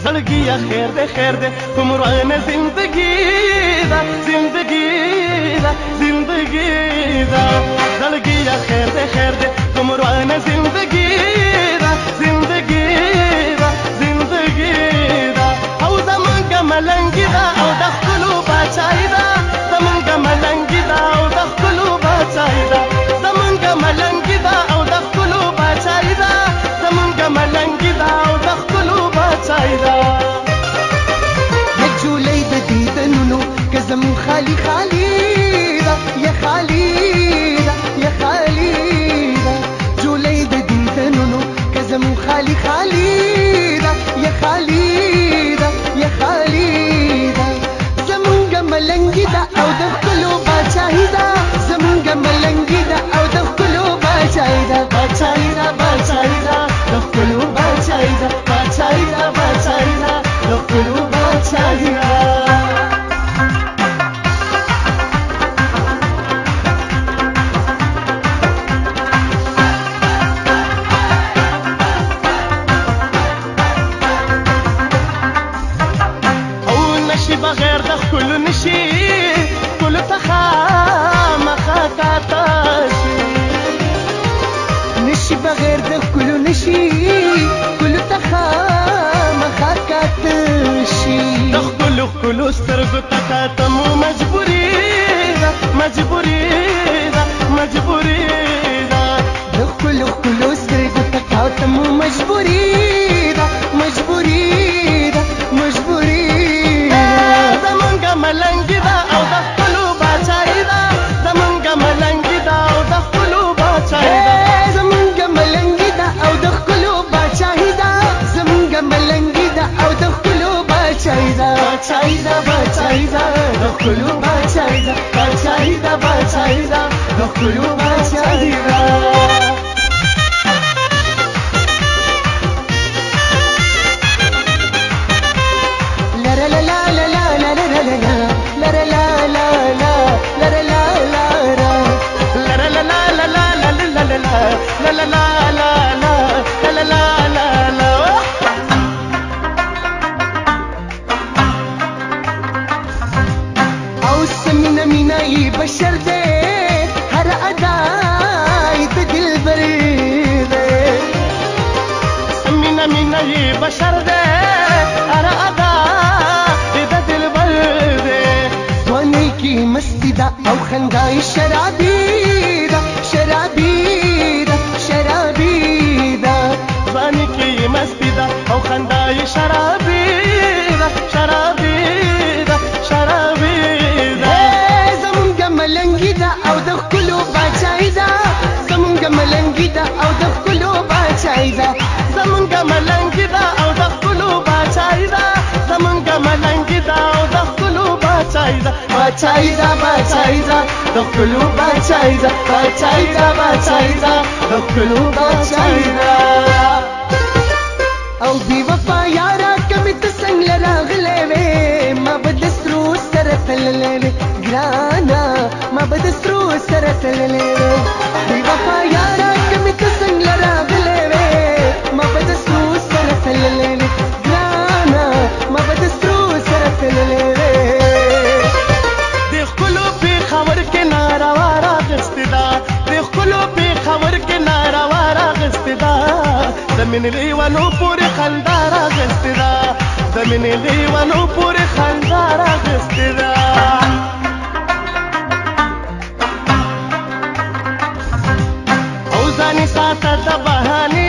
زړګي خیر دې خیر دې عمرانه زندگی دا زندگی دا زندگی دا زړګي خیر دې خیر دې عمرانه زندگی دا زندگی دا زندگی دا او زمونږ ملنګي دا او د خپلو باچای دا زمونږ ملنګي دا او د خپلو باچای دا زمونږ ملنګي دا او د خپلو باچای دا زمونږ ملنګي دا او د خپلو باچای دا جولای د دیدنونو که زمون خالی خالی دا یا خالی دا یا خالی دا جولای د دیدنونو که زمون خالی خالی دا یا خالی دا یا خالی دا زمونږ ملنګي دا او د خپلو باچای دا زمونږ ملنګي دا او د خپلو باچای دا باچای دا باچای دا د خپلو باچای دا باچای دا باچای دا د خپلو باچای دا بغیر د خپل نشي کل تخامخا کاتاشي نشي بغیر د خپل نشي کل تخامخا کاتاشي د خپل سترګو ته تمو مجبوري ده مجبوري ده مجبوري ده د خپل سترګو ته تمو مجبوري ده مجبوري ده مجبوري ملنګي دا او د خپلو باچای دا زمونږ ملنګي دا او د خپلو باچای دا زمونږ ملنګي دا او د خپلو باچای دا زمونږ ملنګي دا او د خپلو باچای دا باچای دا باچای دا د خپلو باچای دا باچای دا باچای دا د خپلو باچای دا بشر دے ہر ادائی تو دل بر دے مینا مینا یہ بشر دے ہر ادائی تو دل بر دے سونے کی مستی دا او خندائی شرابی دا شرابی دا شرابی دا سونے کی مستی دا او خندائی شرابی دا شرابی دا شرابی دا ملنګي دا او د خپلو باچای دا زمونږ ملنګي دا او د خپلو باچای دا زمونږ ملنګي دا او د خپلو باچای دا زمونږ ملنګي دا او د خپلو باچای دا باچای دا باچای دا د خپلو باچای دا باچای دا باچای دا د خپلو باچای دا او بی وفا یارا کمی ته څنګه راغلې وې ما به د سترو سره تللې وې ګرانا ما به د سترو سره تللې وې بی وفا یارا کمی ته څنګه راغلې وې ما به د سترو سره تللې وې ګرانا ما به د سترو سره تللې وې د خپلو پېښور کې ناروا راغستې ده د خپلو پېښور کې ناروا راغستې ده د مینې لیونو پورې خندا راغستې ده د مینې لیونو پورې خندا راغستې ده او ځانې ساته د بهانې